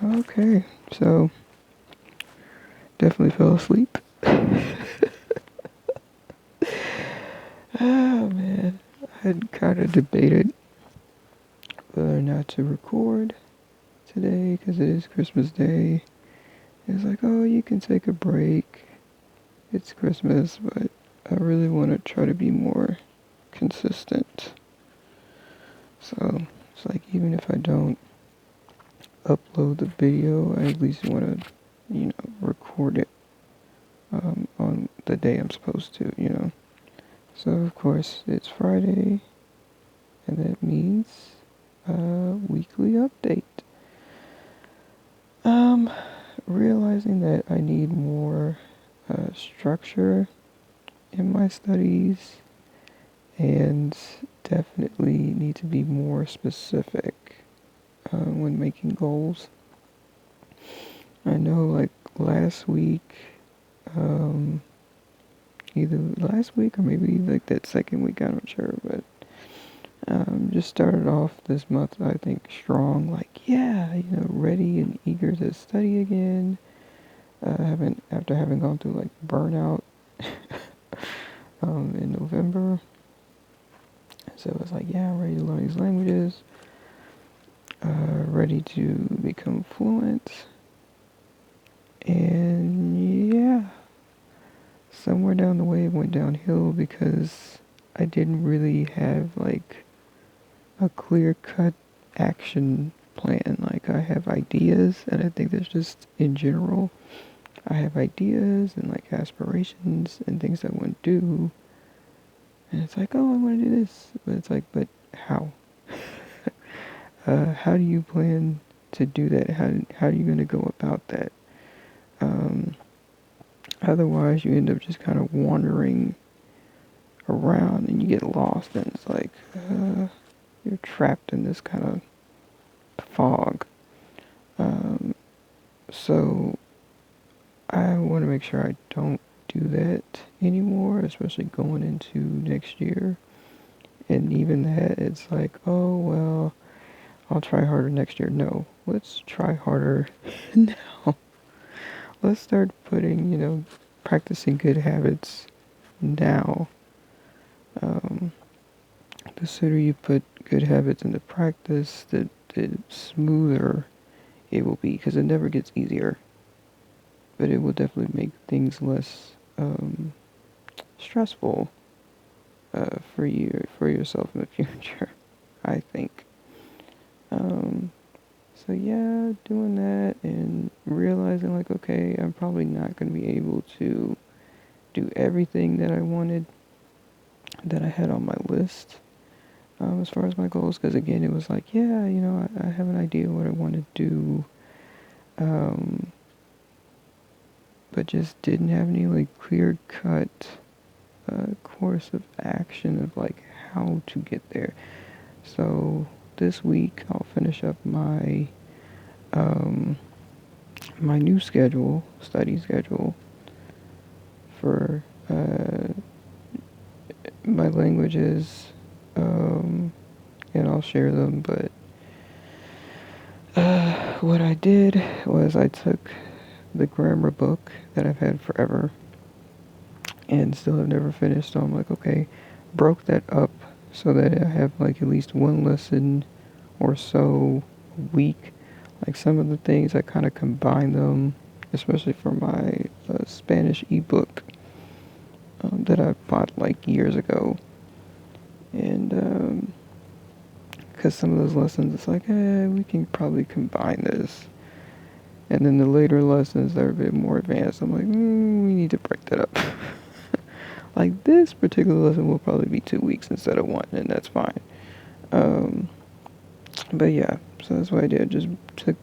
Okay, so definitely fell asleep. Oh man, I had kind of debated whether or not to record today because it is Christmas Day. It's like, oh, you can take a break. It's Christmas, but I really want to try to be more consistent. So it's like, even if I don't upload the video, I at least want to, record it on the day I'm supposed to. So, of course, it's Friday, and that means a weekly update. Um, Realizing that I need more structure in my studies and definitely need to be more specific when making goals. I know, like, last week, um, either last week or maybe like that second week, I'm not sure, but just started off this month, I think, strong, like, yeah, ready and eager to study again. Haven't After having gone through like burnout in November, so it was like, yeah, I'm ready to learn these languages, ready to become fluent, and yeah, somewhere down the way it went downhill because I didn't really have like a clear cut action plan. Like, I have ideas, and I think there's just in general, I have ideas and like aspirations and things I want to do. And it's like, oh, I want to do this. But it's like, but how? How do you plan to do that? How are you going to go about that? Um, Otherwise, you end up just kind of wandering around and you get lost. And it's like, you're trapped in this kind of fog. Um, so I want to make sure I don't do that anymore, especially going into next year. And even that, it's like, oh, well, I'll try harder next year. No, let's try harder now. Let's start putting, practicing good habits now. Um, the sooner you put good habits into practice, the smoother it will be, because it never gets easier. But it will definitely make things less stressful for yourself in the future, I think. Um, so yeah, doing that and realizing like, okay, I'm probably not going to be able to do everything that I wanted, that I had on my list, as far as my goals. Because again, it was like, yeah, I have an idea what I want to do, um, but just didn't have any like clear cut course of action of like how to get there. So this week I'll finish up um, my new study schedule for my languages, and I'll share them. But what I did was I took the grammar book that I've had forever and still have never finished. So I'm like, okay, broke that up so that I have like at least one lesson or so a week. Like, some of the things I kind of combine them, especially for my Spanish ebook that I bought like years ago. And because some of those lessons, it's like, we can probably combine this. And then the later lessons that are a bit more advanced, I'm like, we need to break that up. Like, this particular lesson will probably be 2 weeks instead of one, and that's fine. Um, but yeah, so that's what I did. Just took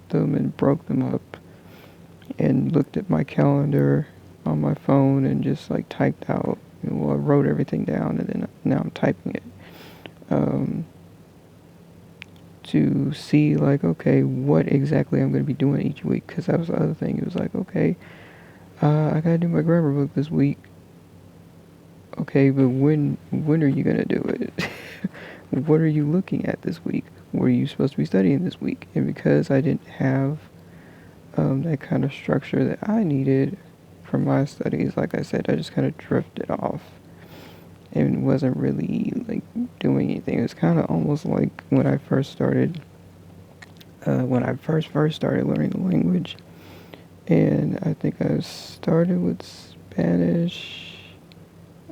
them and broke them up and looked at my calendar on my phone and just like typed out, I wrote everything down, and then now I'm typing it. Um, to see like, okay, what exactly I'm going to be doing each week, because that was the other thing. It was like, okay, I gotta do my grammar book this week. Okay, but when are you gonna do it? What are you looking at this week? what are you supposed to be studying this week? And because I didn't have that kind of structure that I needed for my studies, like I said, I just kind of drifted off and wasn't really like doing anything. It was kind of almost like when I first started, when I first started learning the language, and I think I started with Spanish.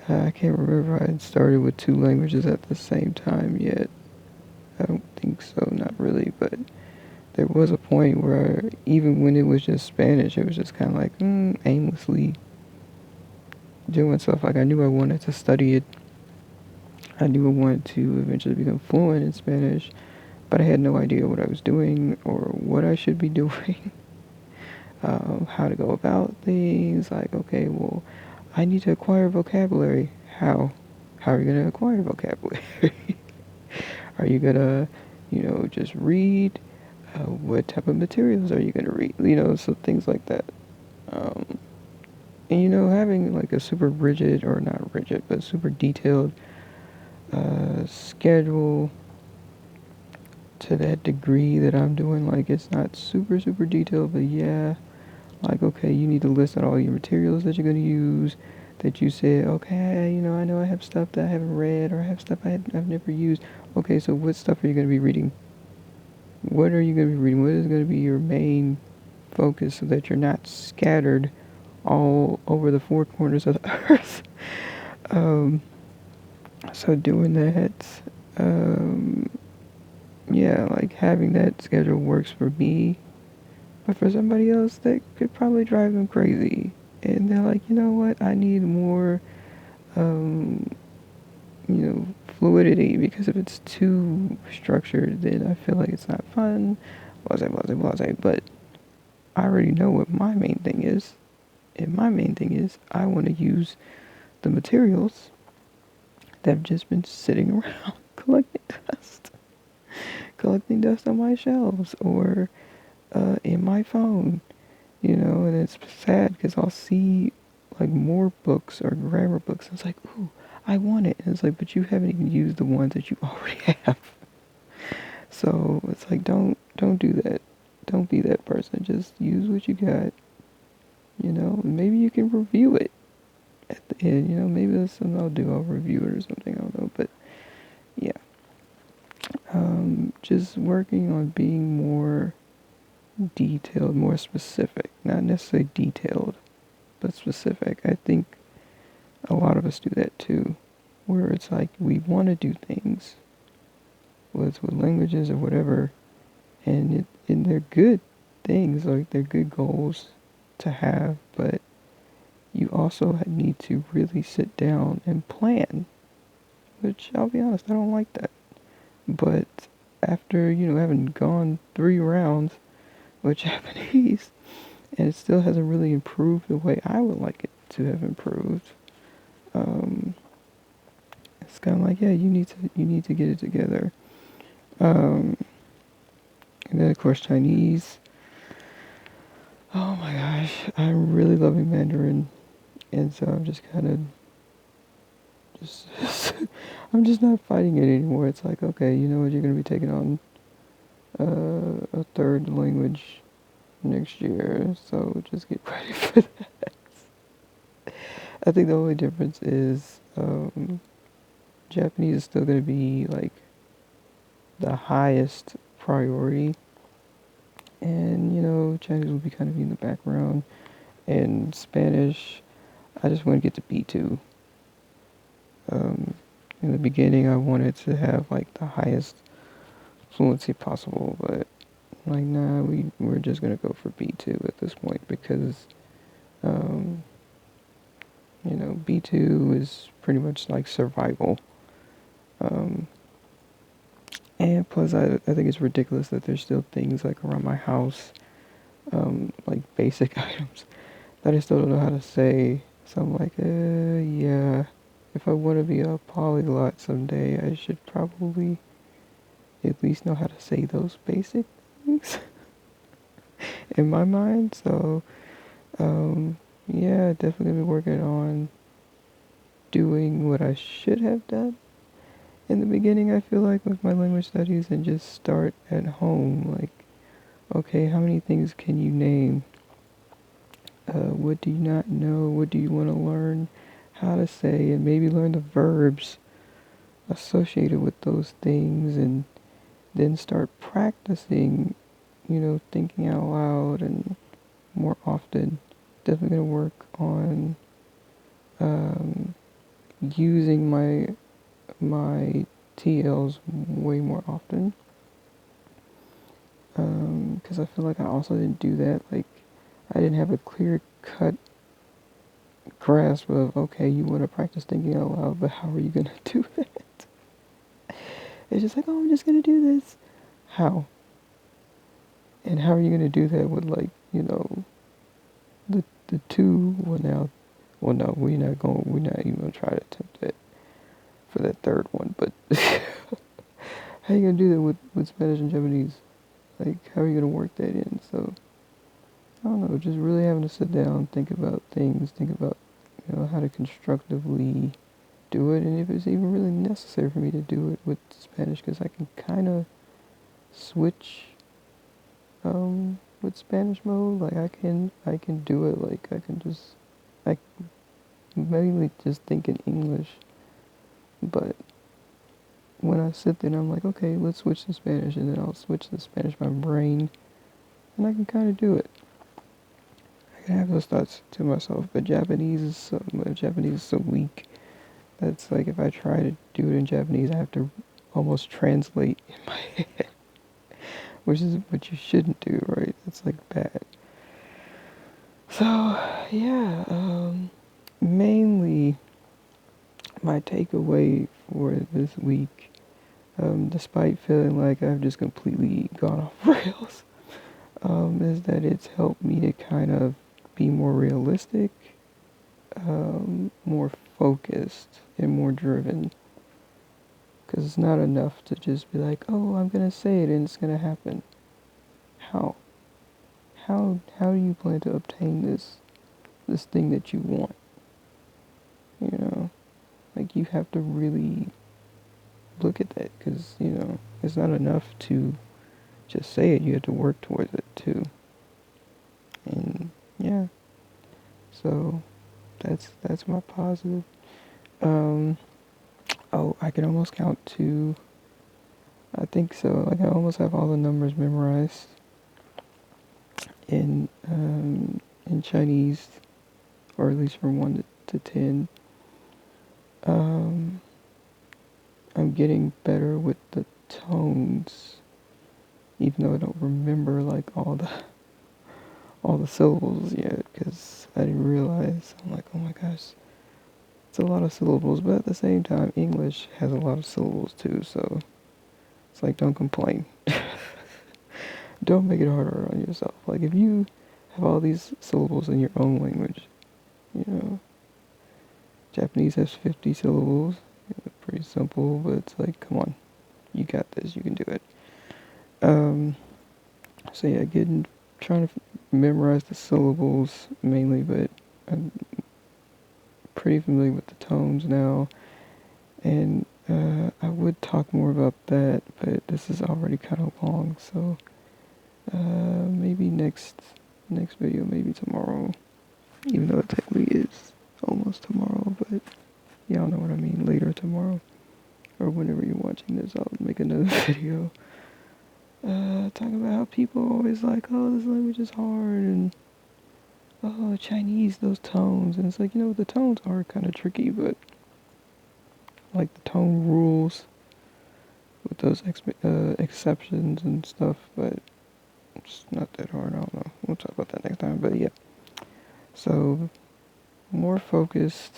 I can't remember if I had started with two languages at the same time yet. I don't think so, not really, but there was a point where even when it was just Spanish, it was just kind of like aimlessly doing stuff. Like I knew I wanted to study it. I knew I wanted to eventually become fluent in Spanish, but I had no idea what I was doing or what I should be doing, how to go about things. Like, okay, well, I need to acquire vocabulary. How? How are you going to acquire vocabulary? Are you going to, just read? What type of materials are you going to read? So things like that. Um, and, having like a super rigid, or not rigid, but super detailed schedule to that degree that I'm doing, like it's not super, super detailed, but yeah, like, okay, you need to list out all your materials that you're going to use, that you said, okay, I know I have stuff that I haven't read, or I have stuff I've never used. Okay, so what stuff are you going to be reading? What are you going to be reading? What is going to be your main focus so that you're not scattered all over the four corners of the earth? Um, so doing that, um, yeah, like having that schedule works for me, but for somebody else, that could probably drive them crazy. And they're like, you know what? I need more, um, fluidity, because if it's too structured, then I feel like it's not fun. Blase, blase, blase. But I already know what my main thing is. And my main thing is I want to use the materials that have just been sitting around collecting dust. Collecting dust on my shelves or in my phone, and it's sad because I'll see like more books or grammar books. And it's like, ooh, I want it. And it's like, but you haven't even used the ones that you already have. So it's like, don't do that. Don't be that person. Just use what you got. Maybe you can review it at the end. Maybe that's something I'll do. I'll review it or something. I don't know. But yeah, just working on being more detailed, more specific. Not necessarily detailed, but specific. I think a lot of us do that too, where it's like we want to do things with languages or whatever, and they're good things, like they're good goals to have, but you also need to really sit down and plan, which I'll be honest, I don't like that. But after, having gone 3 rounds with Japanese, and it still hasn't really improved the way I would like it to have improved, um, it's kind of like, yeah, you need to get it together. Um, and then of course Chinese. Oh my gosh, I'm really loving Mandarin, and so I'm just kind of just I'm just not fighting it anymore. It's like, okay, you know what, you're gonna be taking on a third language next year, so just get ready for that. I think the only difference is Japanese is still gonna be like the highest priority, and Chinese will be kind of in the background, and Spanish I just want to get to B2. Um, in the beginning I wanted to have like the highest fluency possible, but like nah, we're just gonna go for B2 at this point, because um, B2 is pretty much like survival. Um, and plus I think it's ridiculous that there's still things like around my house, like basic items that I still don't know how to say. So I'm like, yeah, if I want to be a polyglot someday, I should probably at least know how to say those basic things in my mind. So, yeah, definitely be working on doing what I should have done in the beginning, I feel like with my language studies and just start at home. Like, okay, how many things can you name? What do you not know? What do you want to learn how to say? And maybe learn the verbs associated with those things and then start practicing, thinking out loud and more often. Definitely going to work on um, using my TLs way more often. Because I feel like I also didn't do that. Like, I didn't have a clear cut grasp of, okay, you want to practice thinking out loud, but how are you going to do that? It's just like, oh, I'm just going to do this. How? And how are you going to do that with, like, the two, well, no, we're not even going to try to attempt that for that third one, but how are you going to do that with Spanish and Japanese? Like, how are you going to work that in? So, I don't know, just really having to sit down, think about things, think about, how to constructively do it, and if it's even really necessary for me to do it with Spanish, because I can kind of switch with Spanish mode. Like I can do it. Like I mainly just think in English, but when I sit there and I'm like, okay, let's switch to Spanish, and then I'll switch to Spanish my brain, and I can kind of do it. I can have those thoughts to myself, but Japanese is so weak. That's like if I try to do it in Japanese, I have to almost translate in my head, which is what you shouldn't do, right? That's like bad. So yeah, mainly my takeaway for this week, despite feeling like I've just completely gone off rails, is that it's helped me to kind of be more realistic, more focused, and more driven. Because it's not enough to just be like, oh, I'm going to say it and it's going to happen. How? How do you plan to obtain this thing that you want? You know, like you have to really look at that because, it's not enough to just say it. You have to work towards it too. And yeah, so that's my positive. Um, oh, I can almost count to, I think so. Like I almost have all the numbers memorized in Chinese, or at least from 1 to 10. Um, I'm getting better with the tones, even though I don't remember like all the syllables yet, because I didn't realize. I'm like, oh my gosh, it's a lot of syllables, but at the same time, English has a lot of syllables too, so it's like, don't complain. Don't make it harder on yourself. Like, if you have all these syllables in your own language, you know, Japanese has 50 syllables, pretty simple, but it's like, come on, you got this, you can do it. Um, so yeah, trying to memorize the syllables mainly, but I'm pretty familiar with the tones now, and I would talk more about that, but this is already kind of long, so maybe next video, maybe tomorrow, even though it technically is almost tomorrow, but y'all know what I mean, later tomorrow, or whenever you're watching this, I'll make another video, talking about how people are always like, oh, this language is hard, and oh, Chinese, those tones, and it's like, the tones are kind of tricky, but like the tone rules with those exceptions and stuff, but it's not that hard. I don't know. We'll talk about that next time. But yeah, so more focused,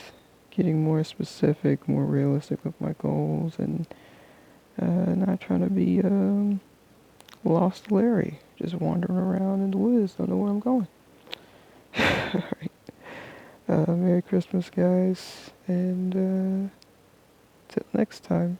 getting more specific, more realistic with my goals, and not trying to be lost Larry, just wandering around in the woods, don't know where I'm going. All right. Merry Christmas, guys, and till next time.